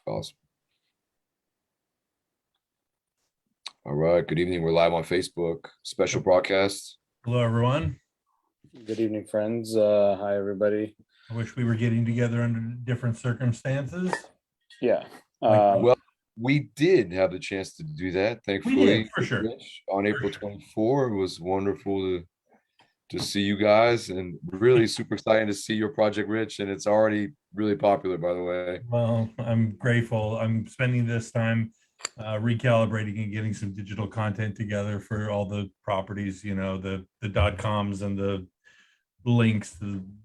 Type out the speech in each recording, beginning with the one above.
Awesome. All right. Good evening. We're live on Facebook. Special broadcast. Hello, everyone. Good evening, friends. Hi, everybody. I wish we were getting together under different circumstances. Yeah. Well, we did have the chance to do that, thankfully. We did, for sure. Rich, on April 24. It was wonderful to see you guys, and really super exciting to see your project, Rich. And it's already really popular, by the way. Well, I'm grateful. I'm spending this time recalibrating and getting some digital content together for all the properties, you know, the .coms and the links,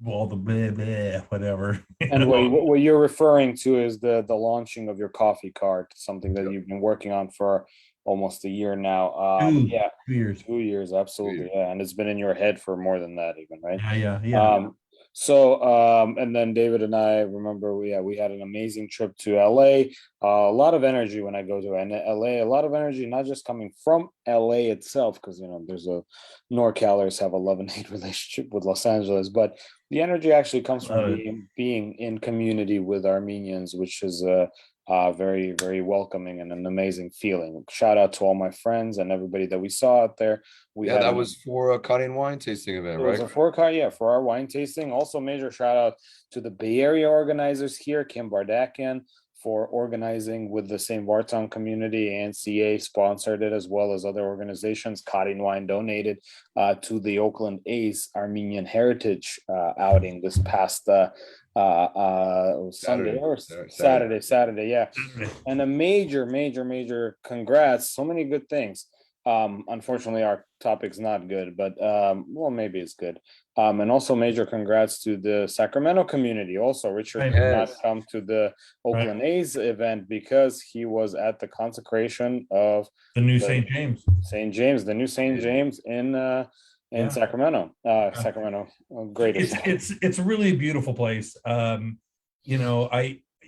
all the blah, blah, whatever. And what you're referring to is the launching of your coffee cart, something that you've been working on for almost a year now. 2 years. 2 years, absolutely. Yeah, and it's been in your head for more than that, even, right? Yeah. And then David and I remember we had an amazing trip to LA. A lot of energy when I go to LA. A lot of energy, not just coming from LA itself, because there's a NorCalers have a love-and-hate relationship with Los Angeles, but the energy actually comes from being in community with Armenians, which is very, very welcoming and an amazing feeling. Shout out to all my friends and everybody that we saw out there. That was for a cutting wine tasting event, right? For our wine tasting. Also, major shout out to the Bay Area organizers here, Kim Bardakian, for organizing with the St. Vartan community. ANCA sponsored it, as well as other organizations. Cutting Wine donated to the Oakland A's Armenian Heritage outing this past Sunday or Saturday, yeah. And a major congrats. So many good things. Unfortunately, our topic's not good, but maybe it's good. And also major congrats to the Sacramento community. Also, Richard did not come to the Oakland A's event because he was at the consecration of the new St. James. The new St. James in Sacramento. Sacramento, great. It's really a beautiful place.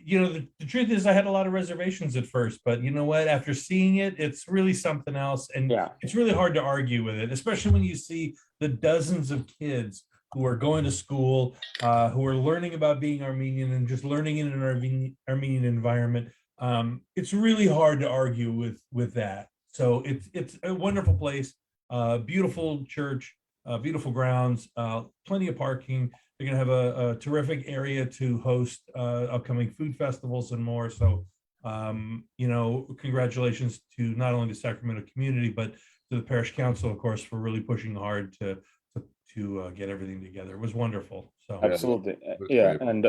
The truth is I had a lot of reservations at first, but you know what? After seeing it, it's really something else. And it's really hard to argue with it, especially when you see the dozens of kids who are going to school, who are learning about being Armenian and just learning in an Armenian environment. It's really hard to argue with that. So it's a wonderful place, beautiful church, beautiful grounds, plenty of parking. They're going to have a terrific area to host upcoming food festivals and more. So, congratulations to not only the Sacramento community, but to the parish council, of course, for really pushing hard to get everything together. It was wonderful. So absolutely, yeah, and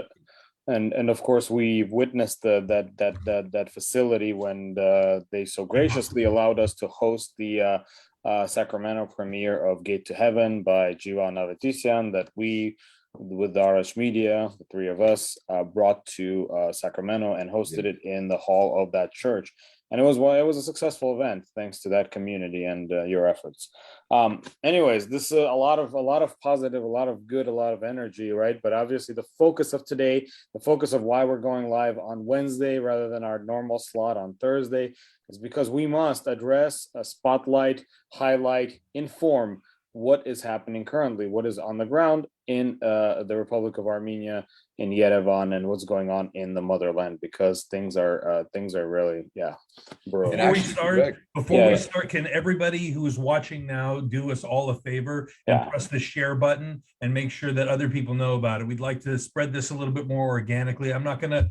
of course we witnessed that facility when they so graciously allowed us to host the Sacramento premiere of Gate to Heaven by Geo Navatisian that we, with Arach Media, the three of us, brought to Sacramento and hosted it in the hall of that church. And it was a successful event thanks to that community and your efforts. Anyways, this is a lot of positive, a lot of good, a lot of energy, right? But obviously the focus of today, the focus of why we're going live on Wednesday rather than our normal slot on Thursday, is because we must address, spotlight, highlight, inform what is happening currently, what is on the ground in the Republic of Armenia, in Yerevan, and what's going on in the motherland, because things are really, bro. Before we start, can everybody who is watching now do us all a favor and press the share button and make sure that other people know about it? We'd like to spread this a little bit more organically. I'm not going to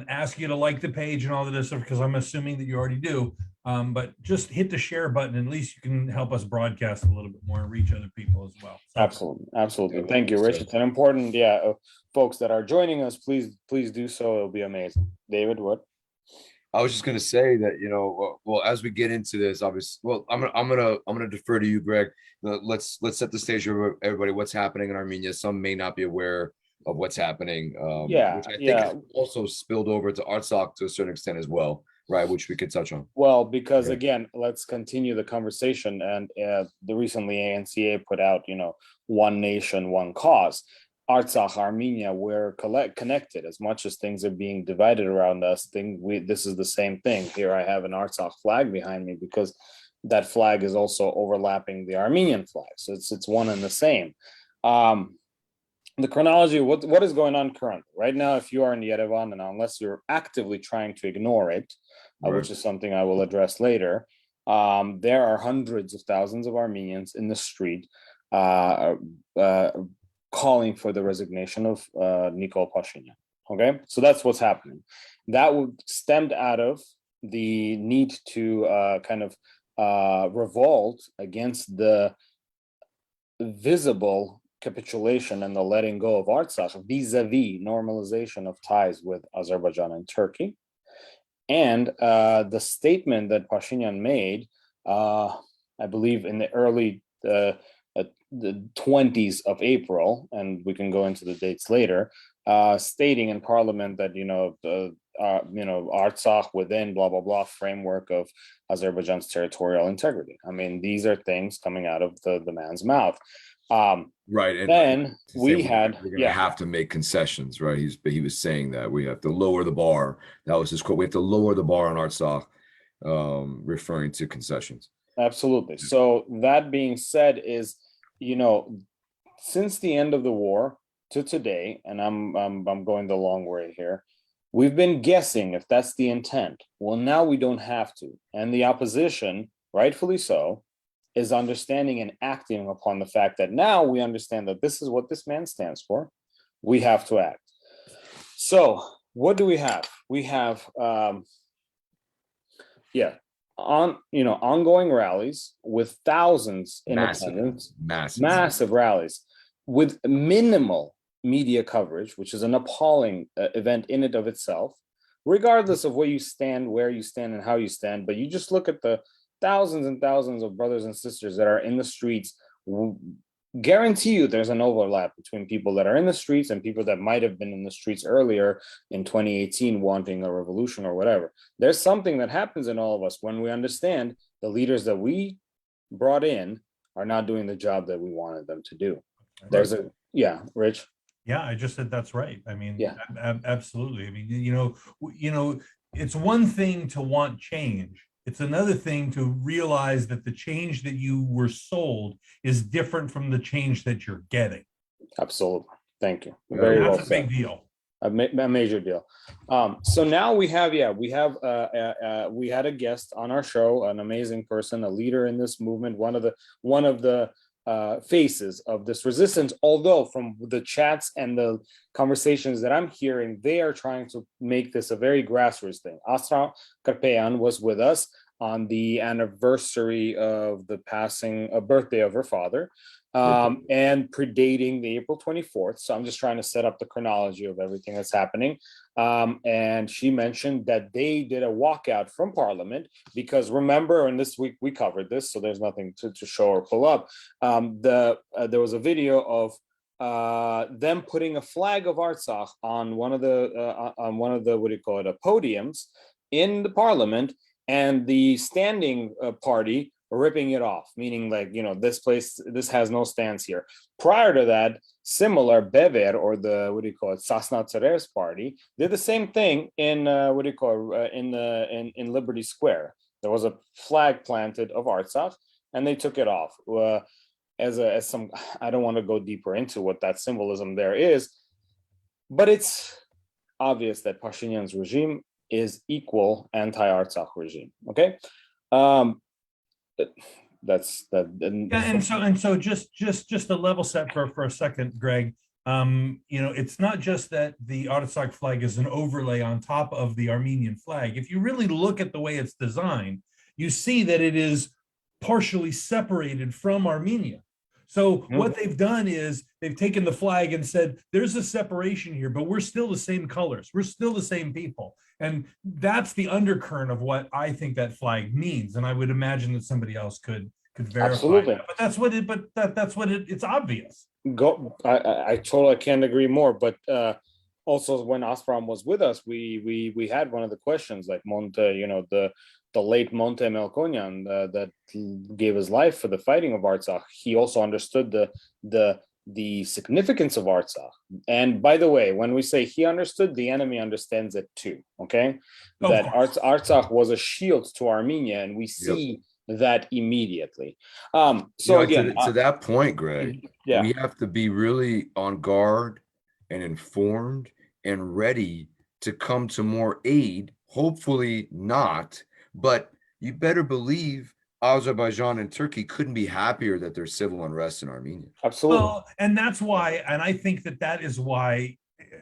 ask you to like the page and all of this stuff because I'm assuming that you already do. But just hit the share button. At least you can help us broadcast a little bit more and reach other people as well. So, Absolutely. Thank you, Rich. It's an important, folks that are joining us, please do so. It'll be amazing. David, what? I was just gonna say that well, as we get into this, obviously, I'm gonna defer to you, Greg. Let's set the stage for everybody. What's happening in Armenia? Some may not be aware of what's happening. Which I think has also spilled over to Artsakh to a certain extent as well. Right, which we could touch on. Well, because again, let's continue the conversation. And the recently ANCA put out, one nation, one cause. Artsakh, Armenia, we're connected. As much as things are being divided around us, this is the same thing. Here I have an Artsakh flag behind me because that flag is also overlapping the Armenian flag. So it's one and the same. the chronology, what is going on currently right now? If you are in Yerevan, and unless you're actively trying to ignore it, which is something I will address later, there are hundreds of thousands of Armenians in the street calling for the resignation of Nikol Pashinyan. Okay, so that's what's happening. That stemmed out of the need to kind of revolt against the visible capitulation and the letting go of Artsakh vis-a-vis normalization of ties with Azerbaijan and Turkey. And the statement that Pashinyan made, I believe in the early the 20s of April, and we can go into the dates later, stating in parliament that, Artsakh within blah, blah, blah framework of Azerbaijan's territorial integrity. I mean, these are things coming out of the man's mouth. Right. And then we had, we're going to have to make concessions, right? He was saying that we have to lower the bar. That was his quote. We have to lower the bar on Artsakh, referring to concessions. Absolutely. So that being said is, since the end of the war to today, and I'm going the long way here, we've been guessing if that's the intent. Well, now we don't have to. And the opposition, rightfully so, is understanding and acting upon the fact that now we understand that this is what this man stands for. We have to act. So what do we have? We have, ongoing rallies with thousands in attendance, massive rallies with minimal media coverage, which is an appalling event in and of itself, regardless of where you stand, and how you stand. But you just look at the thousands and thousands of brothers and sisters that are in the streets. Guarantee you there's an overlap between people that are in the streets and people that might have been in the streets earlier in 2018 wanting a revolution or whatever. There's something that happens in all of us when we understand the leaders that we brought in are not doing the job that we wanted them to do. There's Rich. Yeah, I just said that's right. I mean, absolutely. I mean, it's one thing to want change. It's another thing to realize that the change that you were sold is different from the change that you're getting. Absolutely. Thank you. Very well said. That's a big deal. A major deal. So now we had a guest on our show, an amazing person, a leader in this movement, one of the faces of this resistance. Although from the chats and the conversations that I'm hearing, they are trying to make this a very grassroots thing. Artsakh was with us on the anniversary of the birthday of her father, and predating the April 24th. So I'm just trying to set up the chronology of everything that's happening. And she mentioned that they did a walkout from Parliament because remember, and this week we covered this, so there's nothing to show or pull up. There was a video of them putting a flag of Artsakh on one of the podiums in the Parliament, and the standing party ripping it off, meaning this has no stance here. Prior to that, similar Bever, or the Sasna Tserev's party, did the same thing in in Liberty Square. There was a flag planted of Artsakh, and they took it off. As some, I don't want to go deeper into what that symbolism there is, but it's obvious that Pashinyan's regime is equal anti-Artsakh regime. Okay. That's that. And so just a level set for a second, Greg. It's not just that the Artsakh flag is an overlay on top of the Armenian flag. If you really look at the way it's designed, you see that it is partially separated from Armenia. So what they've done is they've taken the flag and said, there's a separation here, but we're still the same colors. We're still the same people. And that's the undercurrent of what I think that flag means. And I would imagine that somebody else could verify. Absolutely. That. But that's what it's obvious. I totally can't agree more. But also when Aspram was with us, we had one of the questions, like Monte, the late Monte Melkonyan that gave his life for the fighting of Artsakh. He also understood the significance of Artsakh. And by the way, when we say he understood, the enemy understands it too. Okay, that Artsakh was a shield to Armenia, and we see that immediately. To that point, Greg, yeah, we have to be really on guard and informed and ready to come to more aid. Hopefully not, but you better believe Azerbaijan and Turkey couldn't be happier that there's civil unrest in Armenia. absolutely. Well, and that's why, and I think that is why,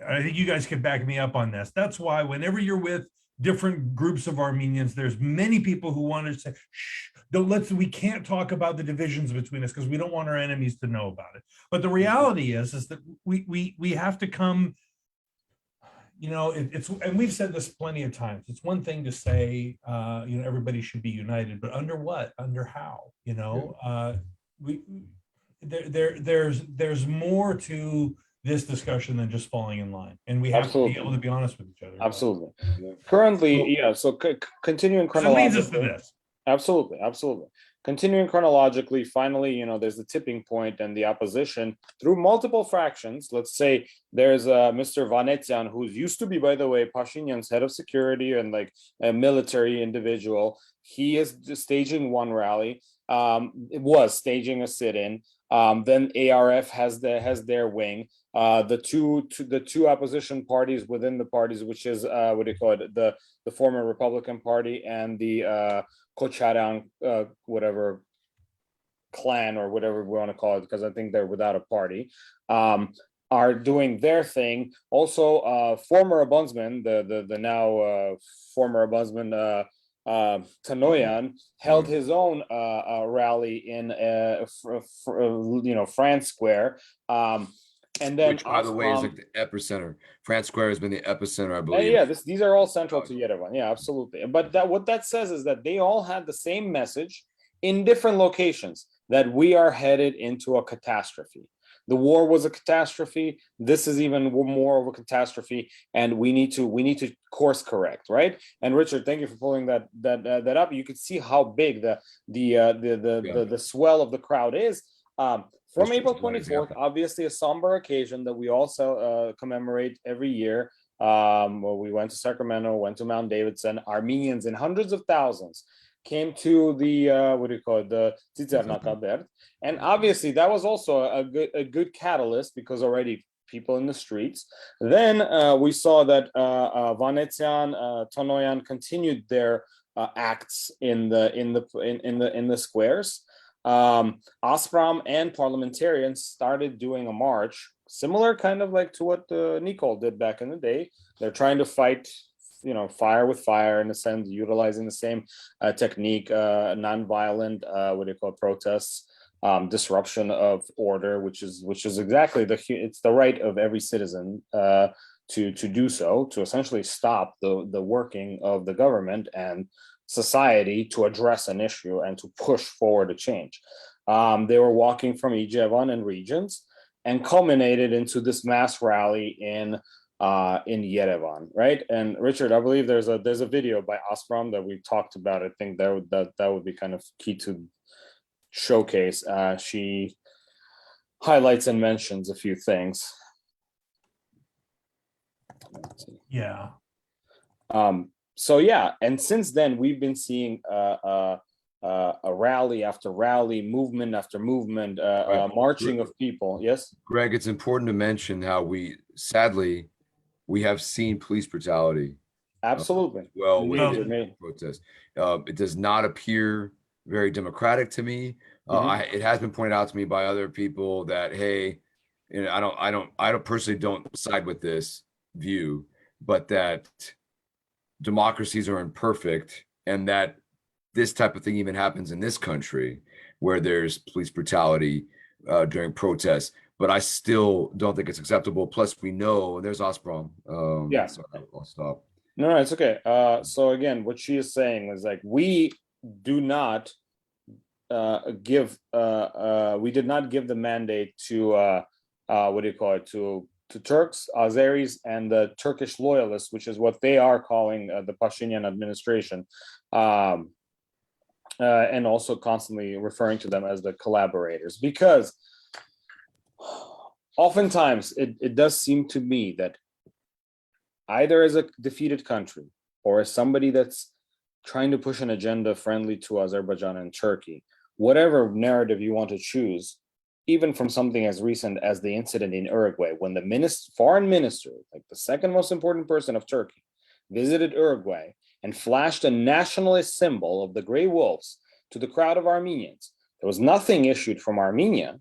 I think you guys can back me up on this. That's why whenever you're with different groups of Armenians, there's many people who want to say, shh, we can't talk about the divisions between us because we don't want our enemies to know about it. But the reality is that we have to come, it's, and we've said this plenty of times. It's one thing to say, everybody should be united, but under what? Under how? There's more to this discussion than just falling in line, and we have to be able to be honest with each other. Absolutely. Currently, so continuing chronologically. It leads us to this. Absolutely. Continuing chronologically, finally, there's the tipping point, and the opposition through multiple fractions. Let's say there's Mr. Vanetsyan, who's used to be, by the way, Pashinyan's head of security and like a military individual. He is staging one rally. It was staging a sit-in. Then ARF has their wing. The two opposition parties within the parties, which is the former Republican Party and the Kocharan whatever clan or whatever we want to call it, because I think they're without a party, are doing their thing. Also, former ombudsman, the now former ombudsman Tanoyan held his own rally in France Square. And then, which, by the way, is like the epicenter. France Square has been the epicenter, I believe. These are all central to Yerevan. Yeah, absolutely. But what that says is that they all had the same message in different locations, that we are headed into a catastrophe. The war was a catastrophe. This is even more of a catastrophe, and we need to course correct, right? And Richard, thank you for pulling that up. You could see how big the swell of the crowd is. From April 24th, obviously a somber occasion that we also commemorate every year. We went to Sacramento, went to Mount Davidson. Armenians in hundreds of thousands came to the the Tzitsernakabert, and obviously that was also a good catalyst, because already people in the streets. Then we saw that Vanetsyan, Tanoyan continued their acts in the squares. Ospram and parliamentarians started doing a march, similar kind of like to what Nikol did back in the day. They're trying to fight, fire with fire, in a sense, utilizing the same technique, nonviolent, protests, disruption of order, which is exactly it's the right of every citizen to do so, to essentially stop the working of the government and society to address an issue and to push forward a change. They were walking from Ijevan and regions, and culminated into this mass rally in Yerevan, right? And Richard, I believe there's a video by Ospram that we talked about. I think that would be kind of key to showcase. She highlights and mentions a few things. Yeah. So yeah, and since then we've been seeing a rally after rally, movement after movement, marching of people. Yes, Greg, it's important to mention how we have seen police brutality. Absolutely. With protests. It does not appear very democratic to me. It has been pointed out to me by other people that, hey, I don't personally don't side with this view, but that democracies are imperfect, and that this type of thing even happens in this country, where there's police brutality during protests. But I still don't think it's acceptable. Plus, we know there's Ospram. So I'll stop. No, it's okay. So again, what she is saying is like, we do not give. We did not give the mandate to to Turks, Azeris, and the Turkish loyalists, which is what they are calling the Pashinyan administration, and also constantly referring to them as the collaborators, because oftentimes it does seem to me that either as a defeated country or as somebody that's trying to push an agenda friendly to Azerbaijan and Turkey, whatever narrative you want to choose, even from something as recent as the incident in Uruguay, when the foreign minister, like the second most important person of Turkey, visited Uruguay and flashed a nationalist symbol of the gray wolves to the crowd of Armenians. There was nothing issued from Armenia,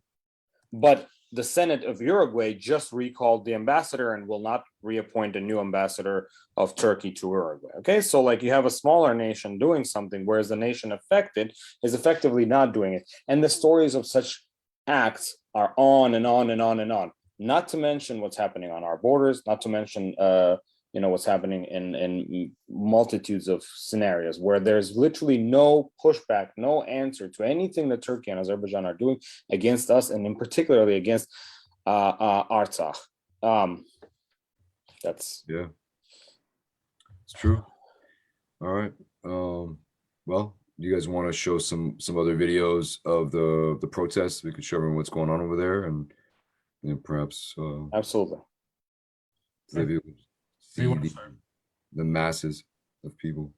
but the Senate of Uruguay just recalled the ambassador and will not reappoint a new ambassador of Turkey to Uruguay. Okay, so like you have a smaller nation doing something, whereas the nation affected is effectively not doing it. And the stories of such acts are on and on and on and on. Not to mention what's happening on our borders, not to mention what's happening in multitudes of scenarios where there's literally no pushback, no answer to anything that Turkey and Azerbaijan are doing against us, and in particularly against Artsakh. That's it's true. All right. Well, do you guys want to show some other videos of the protests? We could show everyone what's going on over there, and perhaps absolutely. See the masses of people.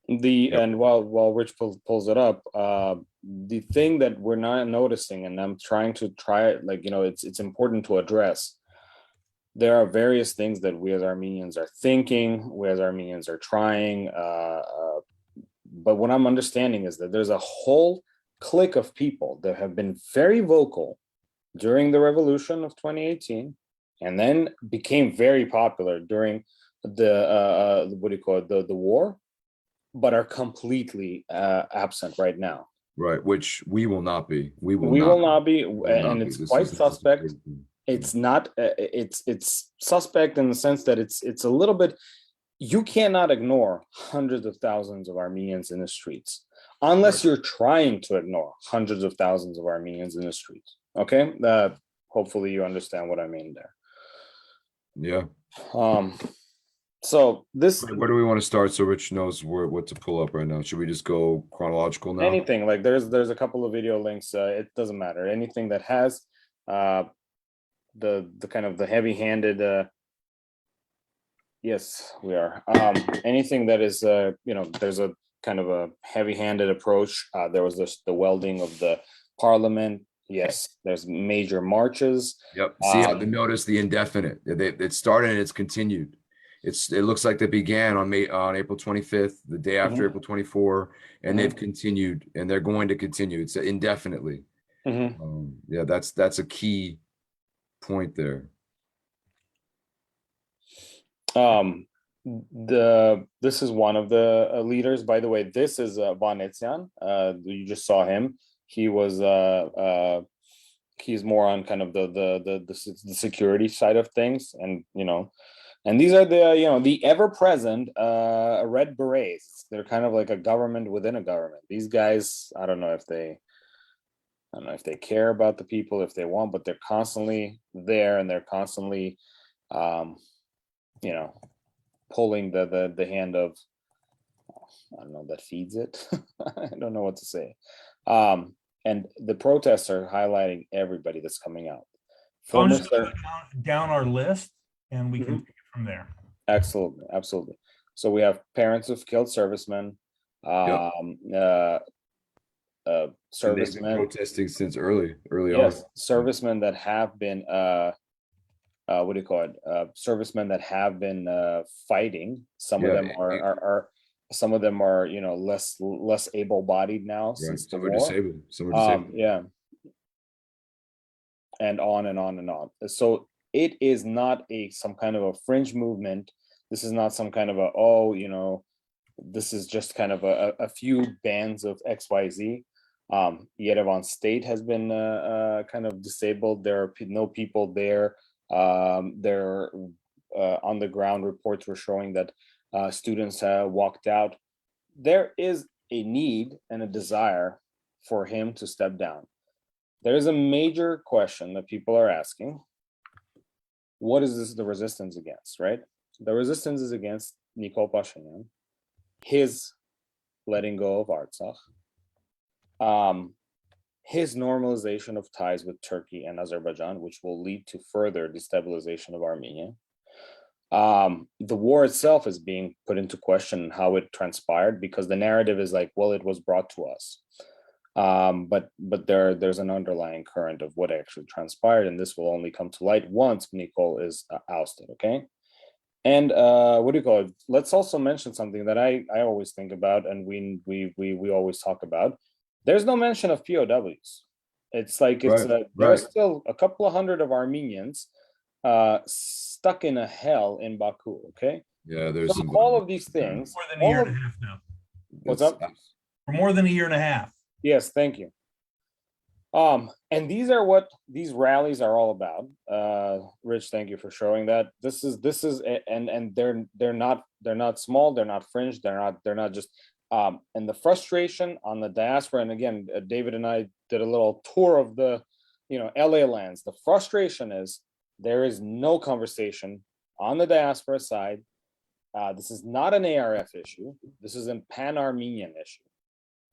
And while Rich pulls it up, the thing that we're not noticing, and I'm trying to it's important to address. There are various things that we as Armenians are thinking, we as Armenians are trying, but what I'm understanding is that there's a whole clique of people that have been very vocal during the revolution of 2018, and then became very popular during the the war, but are completely absent right now. Right, which we will not be. We will not be, and it's quite suspect. It's not. It's suspect in the sense that it's a little bit. You cannot ignore hundreds of thousands of Armenians in the streets unless you're trying to ignore hundreds of thousands of Armenians in the streets. Okay, hopefully you understand what I mean there. Yeah. So this. Where do we want to start so Rich knows what to pull up right now? Should we just go chronological now? Anything, like there's a couple of video links. It doesn't matter. Anything that has the kind of the heavy-handed. Yes, we are. Anything that is there's a kind of a heavy-handed approach. There was the welding of the parliament. Yes, there's major marches. Yep. See how notice the indefinite. It started and it's continued. It looks like they began on April 25th, the day after April 24, and they've continued, and they're going to continue. It's indefinitely. Yeah, that's a key point there. This is one of the leaders. By the way, this is Vanetsyan. You just saw him. He was he's more on kind of the security side of things, and and these are the ever-present red berets. They're kind of like a government within a government. These guys, I don't know if they care about the people, if they want, but they're constantly there, and they're constantly pulling the hand of, I don't know, that feeds it. I don't know what to say. And the protests are highlighting everybody that's coming out. I'm just going to go down our list, and we can take it from there. Absolutely. So we have parents of killed servicemen, servicemen protesting since early yes, on. Servicemen that have been servicemen that have been fighting. Some of them are some of them are less able-bodied now, since the war. Disabled. Some are disabled. Yeah, and on and on and on. So it is not some kind of a fringe movement. This is not some kind of this is just kind of a few bands of XYZ. Yerevan state has been kind of disabled. There are no people there. There on the ground reports were showing that students walked out. There is a need and a desire for him to step down. There is a major question that people are asking. What is this the resistance against, right? The resistance is against Nikol Pashinyan, his letting go of Artsakh, his normalization of ties with Turkey and Azerbaijan, which will lead to further destabilization of Armenia, The war itself is being put into question, how it transpired, because the narrative is like, well, it was brought to us. But there's an underlying current of what actually transpired, and this will only come to light once Nikol is ousted. Okay. And what do you call it? Let's also mention something that I always think about, and we always talk about. There's no mention of POWs. It's like there are still a couple of hundred of Armenians stuck in a hell in Baku. Okay. Yeah, there's so all of these things. More than a year and a half now. What's up? For more than a year and a half. Yes, thank you. And these are what these rallies are all about. Rich, thank you for showing that. This is and they're not small, they're not fringe, they're not just and the frustration on the diaspora, and again, David and I did a little tour of the LA lands. The frustration is there is no conversation on the diaspora side. This is not an ARF issue. This is a pan-Armenian issue.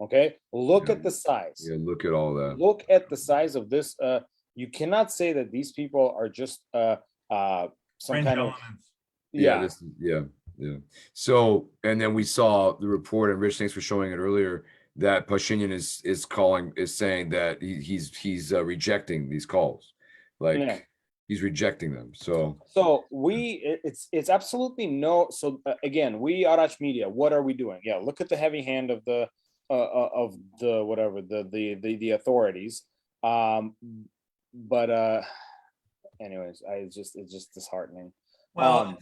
Okay, look at the size. Yeah, look at all that. Look at the size of this. You cannot say that these people are just some kind of yeah. So, and then we saw the report, and Rich, thanks for showing it earlier, that Pashinyan is saying that he's rejecting these calls, like he's rejecting them. So it's absolutely no. So again, we Arach Media, what are we doing? Yeah, look at the heavy hand of the authorities. But anyways, it's just disheartening. Well,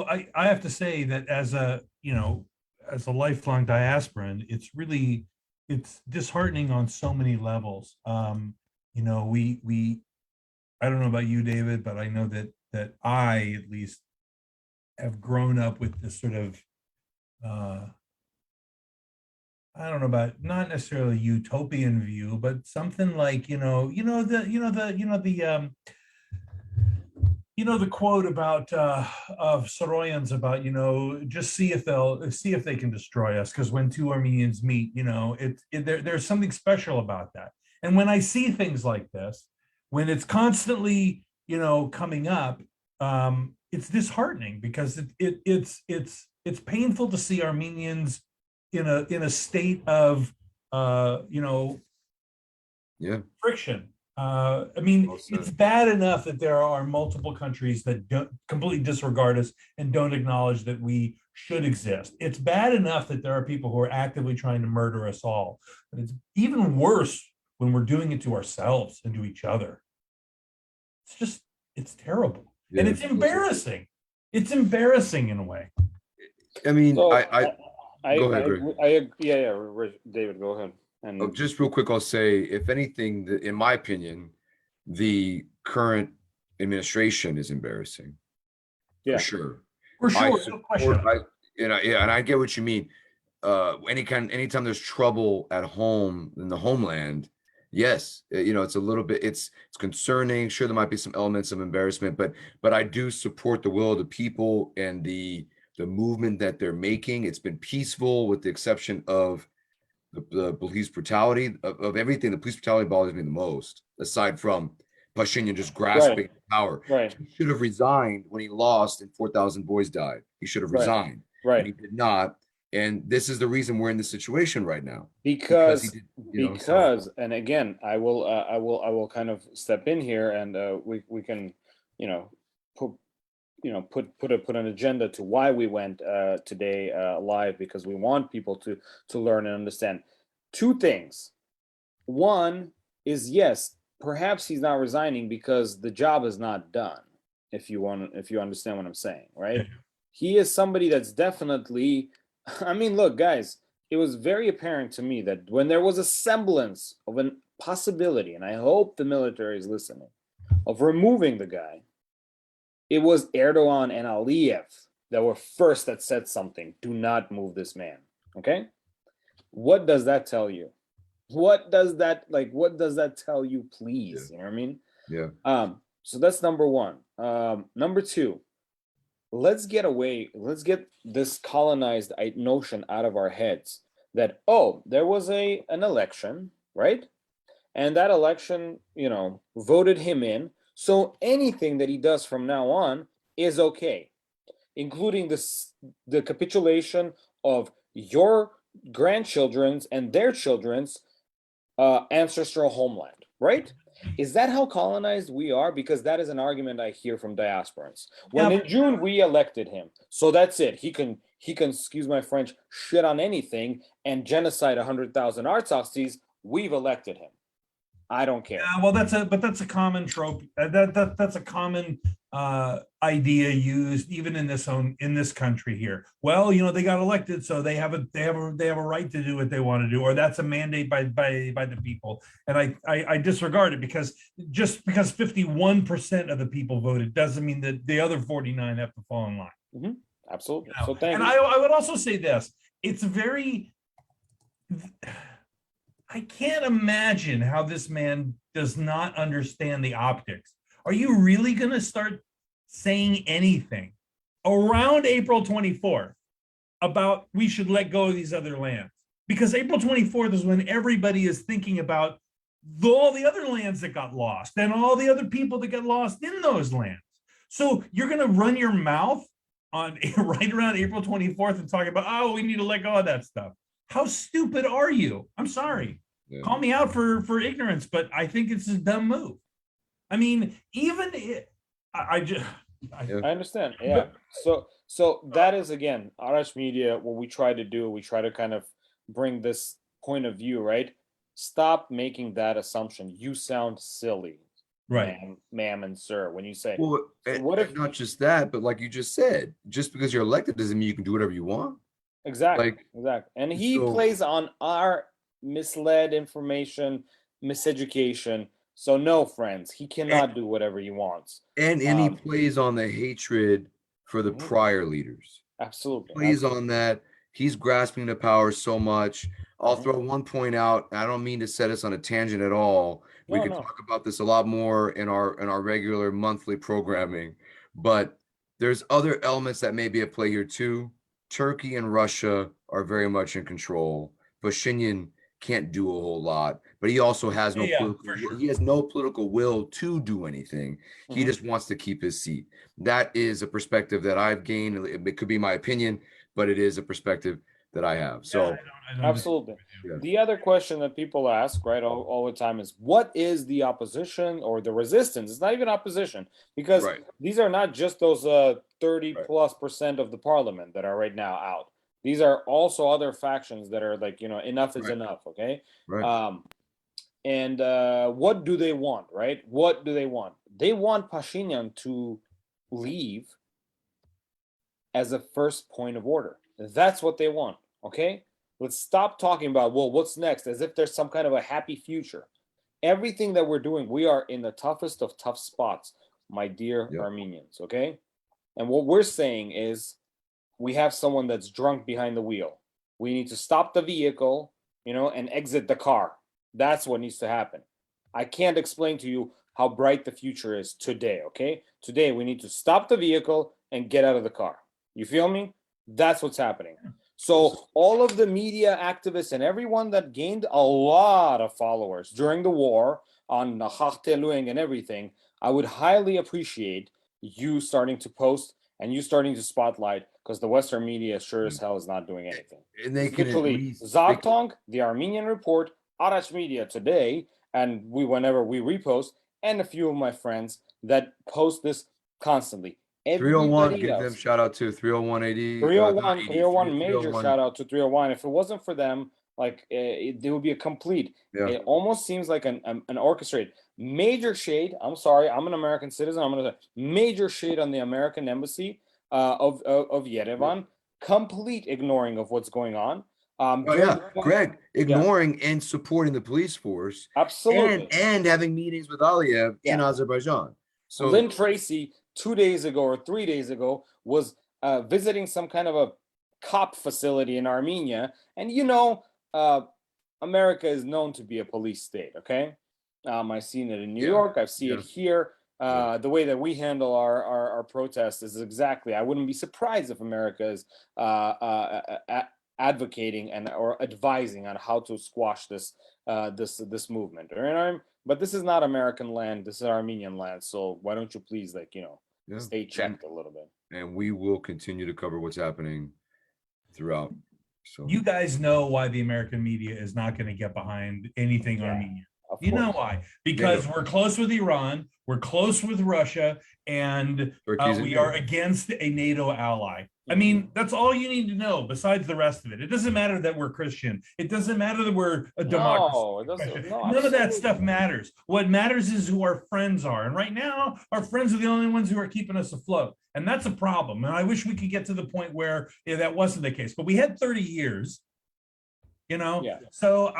I have to say that as a lifelong diasporan, it's disheartening on so many levels. We I don't know about you, David, but I know that I at least have grown up with this sort of I don't know about, not necessarily utopian view, but something like the quote about of Soroyan's about just see if they can destroy us, because when two Armenians meet, there's something special about that. And when I see things like this, when it's constantly coming up, it's disheartening, because it's painful to see Armenians in a state of friction. I mean, it's bad enough that there are multiple countries that don't completely disregard us and don't acknowledge that we should exist. It's bad enough that there are people who are actively trying to murder us all, but it's even worse when we're doing it to ourselves and to each other. It's terrible. Yeah, and it's embarrassing. It's embarrassing in a way. I mean, so, go ahead, David, go ahead. And just real quick, I'll say, if anything, in my opinion, the current administration is embarrassing. Yeah, for sure. For sure, no question. And I get what you mean. Anytime there's trouble at home in the homeland, yes, it's a little bit, it's concerning. Sure, there might be some elements of embarrassment, but I do support the will of the people and the movement that they're making. It's been peaceful, with the exception of the police brutality of everything. The police brutality bothers me the most, aside from Pashinyan just grasping power. Right. He should have resigned when he lost and 4,000 boys died. He should have resigned. Right. And he did not. And this is the reason we're in this situation right now. Because and again, I will kind of step in here, and we can put an agenda to why we went today live, because we want people to learn and understand two things. One is, yes, perhaps he's not resigning because the job is not done. If you understand what I'm saying, right? Yeah. He is somebody that's definitely. I mean, look, guys, it was very apparent to me that when there was a semblance of a possibility, and I hope the military is listening, of removing the guy, it was Erdogan and Aliyev that were first that said something. Do not move this man. Okay? What does that tell you? What does that tell you, please? Yeah. You know what I mean? Yeah. So that's number one. Number two, let's get this colonized notion out of our heads that, there was an election, right? And that election, voted him in. So anything that he does from now on is okay. including the capitulation of your grandchildren's and their children's ancestral homeland, right? Is that how colonized we are? Because that is an argument I hear from diasporans. When in June we elected him, so that's it. He can, excuse my French, shit on anything and genocide 100,000 Artsakhs. We've elected him. I don't care. Yeah, well, that's a common trope. That's a common idea used even in this country here. Well, they got elected, so they have a right to do what they want to do, or that's a mandate by the people. And I disregard it, because just because 51% of the people voted doesn't mean that the other 49 have to fall in line. Mm-hmm. Absolutely. So thank you. I would also say this: it's I can't imagine how this man does not understand the optics. Are you really going to start saying anything around April 24th about we should let go of these other lands? Because April 24th is when everybody is thinking about all the other lands that got lost and all the other people that got lost in those lands. So you're going to run your mouth on right around April 24th and talk about, oh, we need to let go of that stuff. How stupid are you? I'm sorry. Yeah. Call me out for ignorance, but I think it's a dumb move. I mean, I understand. Yeah. So that is, again, Arach Media, what we try to do, we try to kind of bring this point of view, right? Stop making that assumption. You sound silly, right, ma'am and sir, when you say, well, what if not just that, but like you just said, just because you're elected doesn't mean you can do whatever you want. Exactly. Exactly. And he plays on our misled information, miseducation. So no, friends, he cannot do whatever he wants. And he plays on the hatred for the prior leaders. Absolutely. He plays on that. He's grasping the power so much. I'll throw one point out. I don't mean to set us on a tangent at all. We could talk about this a lot more in our regular monthly programming, but there's other elements that may be at play here too. Turkey and Russia are very much in control. Pashinyan can't do a whole lot, but he also has no he has no political will to do anything. He just wants to keep his seat. That is a perspective that I've gained. It could be my opinion, but it is a perspective that I have. So I don't absolutely. Yeah. The other question that people ask, right, all the time is, what is the opposition or the resistance? It's not even opposition, because these are not just those 30+% of the parliament that are right now out. These are also other factions that are like, enough is enough, okay? Right. And what do they want, right? What do they want? They want Pashinyan to leave as a first point of order. That's what they want, okay? Let's stop talking about, well, what's next, as if there's some kind of a happy future. Everything that we're doing, we are in the toughest of tough spots, my dear Armenians, okay? And what we're saying is, we have someone that's drunk behind the wheel. We need to stop the vehicle, and exit the car. That's what needs to happen. I can't explain to you how bright the future is today, okay? Today, we need to stop the vehicle and get out of the car. You feel me? That's what's happening. So all of the media activists and everyone that gained a lot of followers during the war on Nachteluing and everything, I would highly appreciate you starting to post and you starting to spotlight, because the Western media sure as hell is not doing anything. And they can literally Zagtong, the Armenian Report, Arach Media today, and whenever we repost, and a few of my friends that post this constantly. 301, give them shout out to 301 301 major shout out to 301. If it wasn't for them, like it would be a complete. It almost seems like an orchestrated major shade. I'm sorry, I'm an American citizen. I'm gonna say major shade on the American embassy of Yerevan. Complete ignoring of what's going on. Greg, ignoring and supporting the police force. Absolutely. And having meetings with Aliyev in Azerbaijan. So Lynn Tracy 2 days ago or 3 days ago was visiting some kind of a cop facility in Armenia. And America is known to be a police state, okay? I've seen it in New York. I've seen it here. The way that we handle our protests is exactly, I wouldn't be surprised if America is advocating or advising on how to squash this movement. But this is not American land. This is Armenian land. So why don't you please, stay checked a little bit. and we will continue to cover what's happening throughout. So you guys know why the American media is not going to get behind anything Armenian. You know why? Because we're close with Iran, we're close with Russia, and we are against a NATO ally. I mean, that's all you need to know besides the rest of it. It doesn't matter that we're Christian. It doesn't matter that we're a democracy. No, it doesn't. No, none of that stuff matters. What matters is who our friends are. And right now, our friends are the only ones who are keeping us afloat. And that's a problem. And I wish we could get to the point where that wasn't the case. But we had 30 years. Yeah. So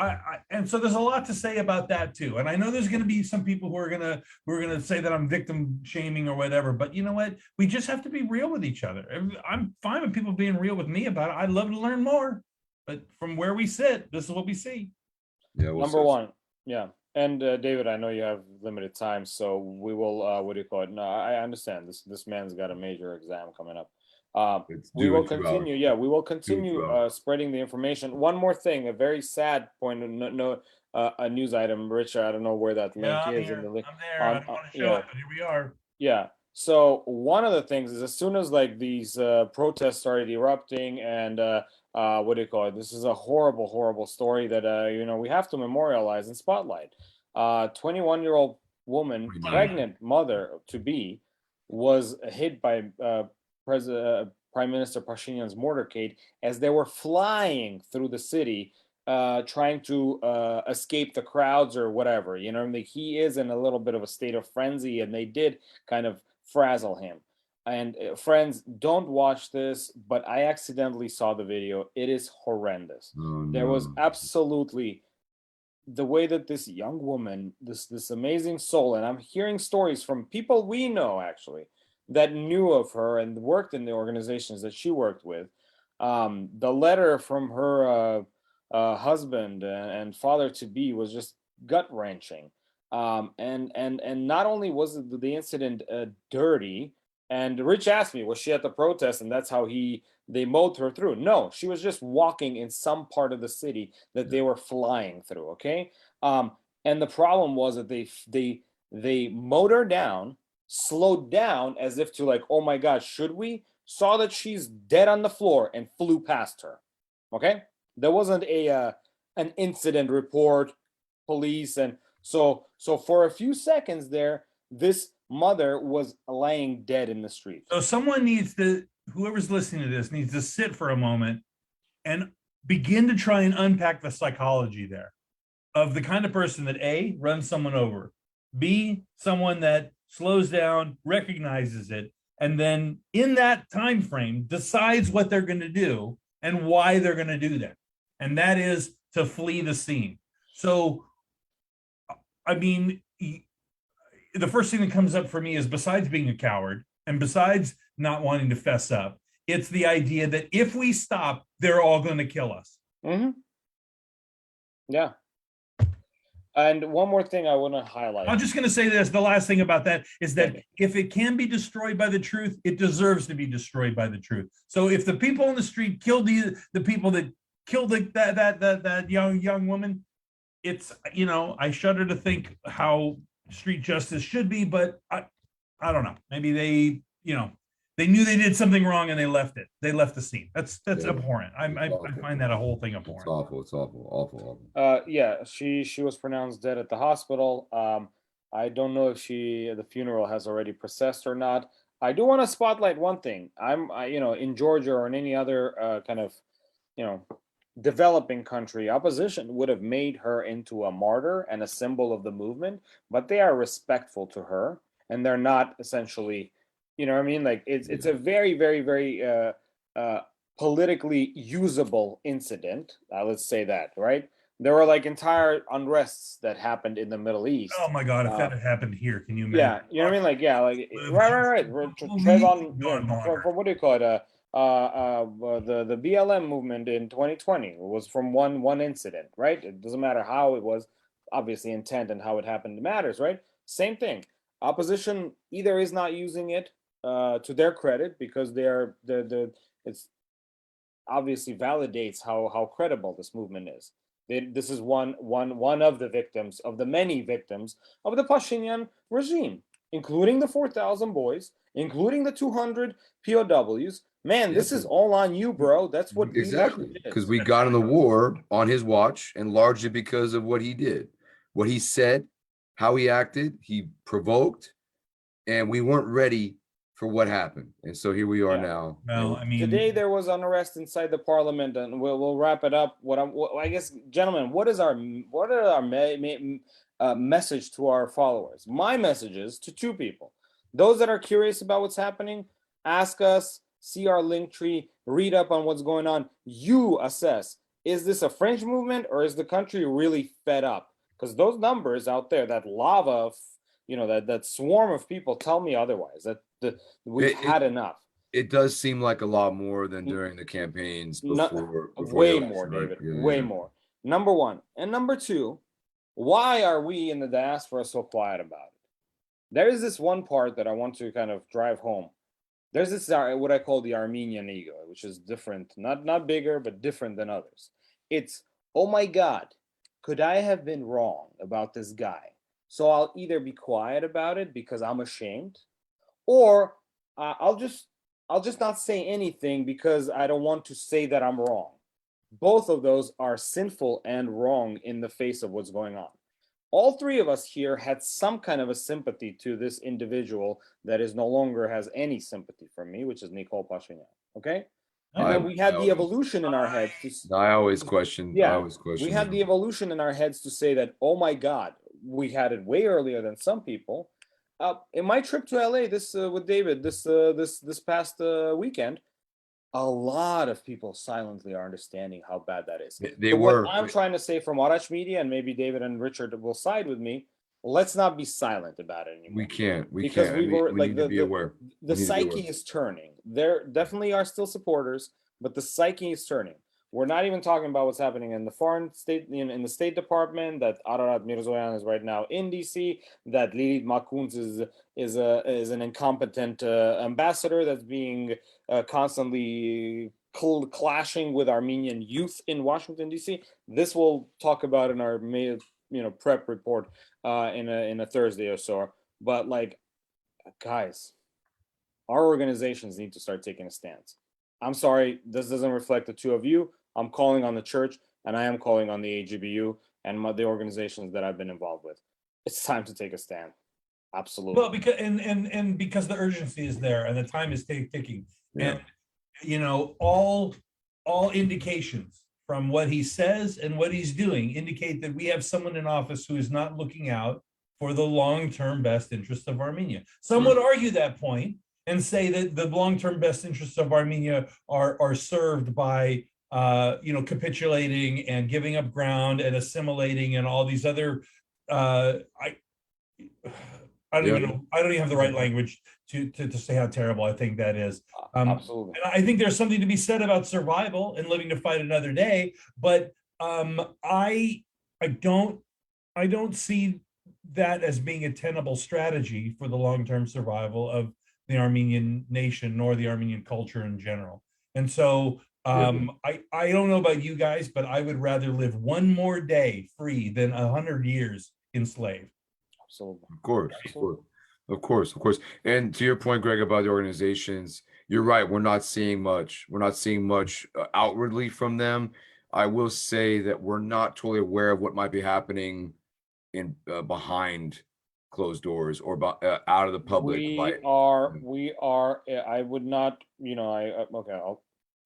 so there's a lot to say about that too. And I know there's going to be some people who are going to say that I'm victim shaming or whatever, but you know what? We just have to be real with each other. I'm fine with people being real with me about it. I'd love to learn more, but from where we sit, this is what we see. Yeah. Number one. Yeah. And David, I know you have limited time, so we will, what do you call it? No, I understand this man's got a major exam coming up. We will continue. Yeah, we will continue spreading the information. One more thing, a very sad point. A news item, Richard. I don't know where that link is in the link. I'm there. I don't want to show it, but here we are. Yeah. So one of the things is, as soon as like these protests started erupting, and what do you call it? This is a horrible, horrible story that we have to memorialize and spotlight. 21-year-old woman, pregnant mother to be, was hit by Prime Minister Pashinyan's motorcade as they were flying through the city, trying to escape the crowds or whatever. I mean, he is in a little bit of a state of frenzy, and they did kind of frazzle him. And friends, don't watch this, but I accidentally saw the video. It is horrendous. Oh, There was absolutely the way that this young woman, this amazing soul, and I'm hearing stories from people we know actually that knew of her and worked in the organizations that she worked with. The letter from her husband and father to be was just gut wrenching. And not only was the incident dirty, and Rich asked me, was she at the protest and that's how they mowed her through? No, she was just walking in some part of the city that they were flying through. Okay. And the problem was that they mowed her down, slowed down as if to like, oh my God, should we? Saw that she's dead on the floor and flew past her. Okay. There wasn't an incident report, police. And so for a few seconds there, this mother was laying dead in the street. So someone whoever's listening to this needs to sit for a moment and begin to try and unpack the psychology there of the kind of person that A, runs someone over, B, someone that slows down, recognizes it, and then in that time frame decides what they're going to do and why they're going to do that. And that is to flee the scene. So, I mean, the first thing that comes up for me is, besides being a coward and besides not wanting to fess up, it's the idea that if we stop, they're all going to kill us. Mm-hmm. Yeah. And one more thing I want to highlight. I'm just going to say this. The last thing about that is that if it can be destroyed by the truth, it deserves to be destroyed by the truth. So if the people in the street killed the people that killed that young woman, it's, I shudder to think how street justice should be, but I don't know. Maybe they knew they did something wrong and they left it. They left the scene. That's abhorrent. I find that a whole thing abhorrent. It's awful. Yeah, she was pronounced dead at the hospital. I don't know if the funeral has already processed or not. I do want to spotlight one thing. In Georgia or in any other kind of, developing country, opposition would have made her into a martyr and a symbol of the movement, but they are respectful to her and they're not essentially, you know what I mean? Like it's a very, very, very politically usable incident. Let's say that, right? There were like entire unrests that happened in the Middle East. Oh my God! If that had happened here, can you imagine? Yeah, you know what I mean? Like, yeah, like right. Trayvon, from what do you call it? The BLM movement in 2020 was from one incident, right? It doesn't matter how it was, obviously intent and how it happened matters, right? Same thing. Opposition either is not using it to their credit because it's obviously validates how credible this movement is. This is one of the victims of the many victims of the Pashinyan regime. including the 4,000 boys, including the 200 POWs. Man, this is all on you, bro. That's what exactly, because we got in the war on his watch, and largely because of what he did, what he said, how he acted. He provoked, and we weren't ready for what happened, and so here we are now. Well, I mean, today there was unrest inside the parliament, and we'll wrap it up. I guess, gentlemen, what are our message to our followers? My message is to two people: those that are curious about what's happening, ask us, see our link tree, read up on what's going on. You assess: is this a fringe movement, or is the country really fed up? Because those numbers out there, that lava, that swarm of people, tell me otherwise. That we've had enough. It does seem like a lot more than during the campaigns before way more, David. Way more. Number one. And number two, why are we in the diaspora so quiet about it? There is this one part that I want to kind of drive home. There's this what I call the Armenian ego, which is different, not bigger, but different than others. It's, oh my God, could I have been wrong about this guy? So I'll either be quiet about it because I'm ashamed, or I'll just not say anything because I don't want to say that I'm wrong. Both of those are sinful and wrong in the face of what's going on. All three of us here had some kind of a sympathy to this individual that is no longer has any sympathy for me, which is Nikol Pashinyan. Okay? And then we had the evolution in our heads. I always question. Yeah, we had the evolution in our heads to say that, oh my God, we had it way earlier than some people. In my trip to LA, with David, this past weekend, a lot of people silently are understanding how bad that is. What I'm trying to say from Arach Media, and maybe David and Richard will side with me, let's not be silent about it anymore. We can't. We need to be aware. The psyche is turning. There definitely are still supporters, but the psyche is turning. We're not even talking about what's happening in the foreign state, in the State Department, that Ararat Mirzoyan is right now in DC, that Lilit Makunz is an incompetent ambassador that's being constantly clashing with Armenian youth in Washington, DC. This we'll talk about in our prep report in a Thursday or so. But guys, our organizations need to start taking a stance. I'm sorry, this doesn't reflect the two of you. I'm calling on the church, and I am calling on the AGBU and the organizations that I've been involved with. It's time to take a stand. Absolutely. Well, because and because the urgency is there and the time is ticking, and all indications from what he says and what he's doing indicate that we have someone in office who is not looking out for the long-term best interests of Armenia. Some would argue that point and say that the long-term best interests of Armenia are served by capitulating and giving up ground and assimilating and all these other I don't even know. I don't even have the right language to say how terrible I think that is. Absolutely. And I think there's something to be said about survival and living to fight another day. But I don't see that as being a tenable strategy for the long-term survival of the Armenian nation nor the Armenian culture in general. And so I don't know about you guys, but I would rather live one more day free than 100 years enslaved. Absolutely. Of course. And to your point, Greg, about the organizations, you're right. We're not seeing much. We're not seeing much outwardly from them. I will say that we're not totally aware of what might be happening in behind closed doors or out of the public. We are. I would not. Okay.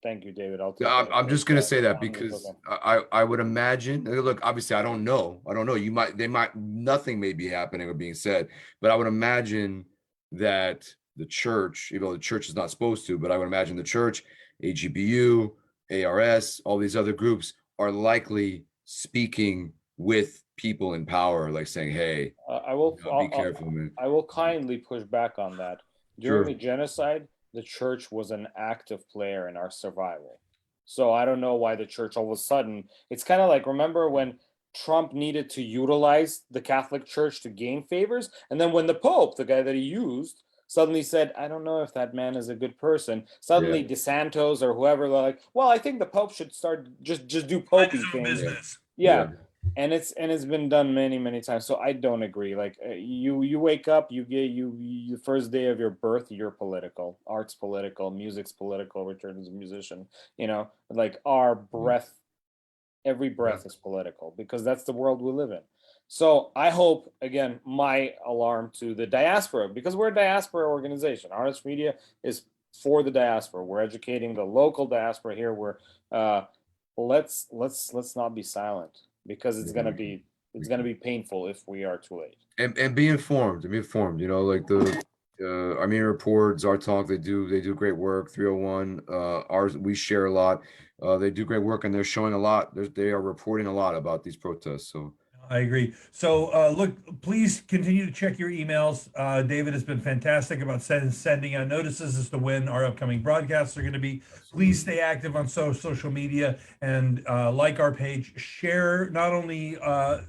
Thank you, David. I'm just going to say that because I would imagine, look, obviously I don't know. Nothing may be happening or being said, but I would imagine that the church, even though the church is not supposed to, but I would imagine the church, AGBU, ARS, all these other groups are likely speaking with people in power, like saying, hey, be careful, man. I will kindly push back on that. During the genocide, the church was an active player in our survival. So I don't know why the church all of a sudden, it's kind of like, remember when Trump needed to utilize the Catholic Church to gain favors? And then when the Pope, the guy that he used, suddenly said, I don't know if that man is a good person. Suddenly DeSantos or whoever, they're like, well, I think the Pope should start just do popey things. Business. Yeah. and it's been done many times. So I don't agree. Like you wake up, you get you the first day of your birth, you're political. Art's political, music's political. Richard is a musician. You know, like our breath, every breath is political because that's the world we live in. So I hope, again, my alarm to the diaspora, because we're a diaspora organization. Arach Media is for the diaspora. We're educating the local diaspora here. We're let's not be silent, because it's gonna be painful if we are too late. And be informed. Be informed. You know, like the Armenian Reports, Artsakh, they do great work. 301, ours, we share a lot. They do great work, and they're showing a lot. They are reporting a lot about these protests. So I agree. So look, please continue to check your emails. David has been fantastic about sending out notices as to when our upcoming broadcasts are going to be. Please stay active on social media and like our page. Share not only our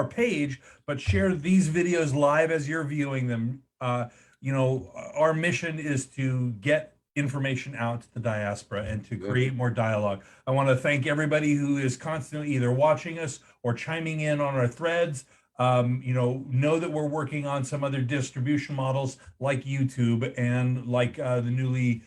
page, but share these videos live as you're viewing them. Our mission is to get information out to the diaspora and to create more dialogue. I want to thank everybody who is constantly either watching us or chiming in on our threads. Know that we're working on some other distribution models like YouTube and like the newly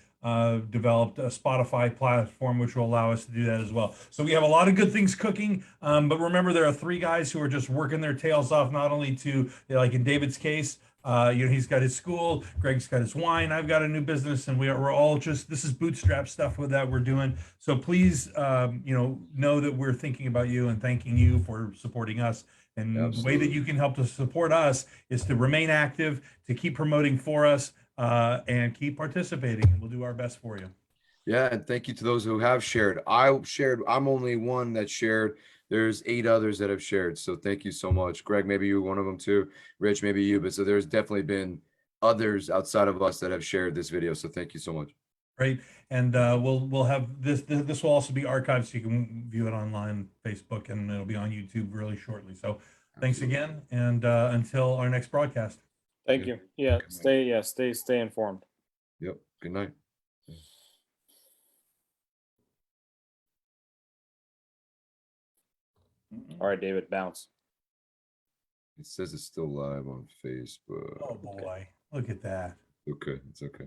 developed Spotify platform, which will allow us to do that as well. So we have a lot of good things cooking. But remember, there are 3 guys who are just working their tails off, not only to, like in David's case, he's got his school, Greg's got his wine, I've got a new business, and we're all just, this is bootstrap stuff with that we're doing. So please, know that we're thinking about you and thanking you for supporting us. And the way that you can help to support us is to remain active, to keep promoting for us, and keep participating, and we'll do our best for you. Yeah, and thank you to those who have shared. I'm only one that shared. There's 8 others that have shared. So thank you so much. Greg, maybe you were one of them too. Rich, maybe you, but so there's definitely been others outside of us that have shared this video. So thank you so much. Great. And we'll have this will also be archived, so you can view it online, Facebook, and it'll be on YouTube really shortly. So thanks again, and until our next broadcast. Thank you. Yeah, stay informed. Yep. Good night. All right, David, bounce. It says it's still live on Facebook. Oh boy, look at that. Okay, it's okay.